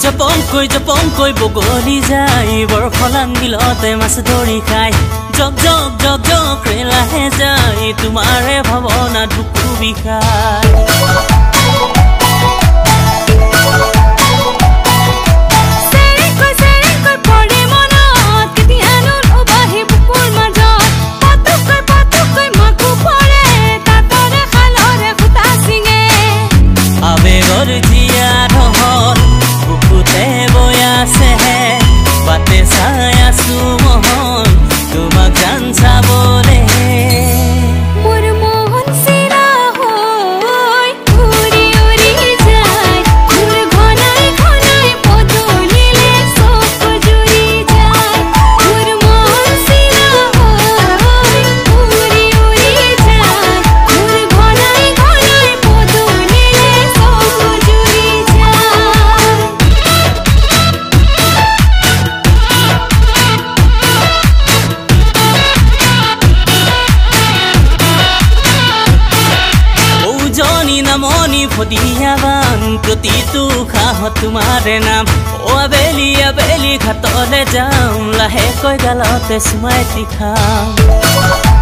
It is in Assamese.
জপংকৈ বগলী যায় বৰফলাং বিলতে মাছ ধৰি খায় জগ জগ জগ জগ ৰেলাহে যায় তোমাৰে ভাৱনা ঢুকু বিষায় নামনি ভদিয়াবান প্ৰতিটো খাহত তোমাৰে নাম ও আবেলি আবেলি ঘাটলে যাম লাহেকৈ গালতে সুমাই খাম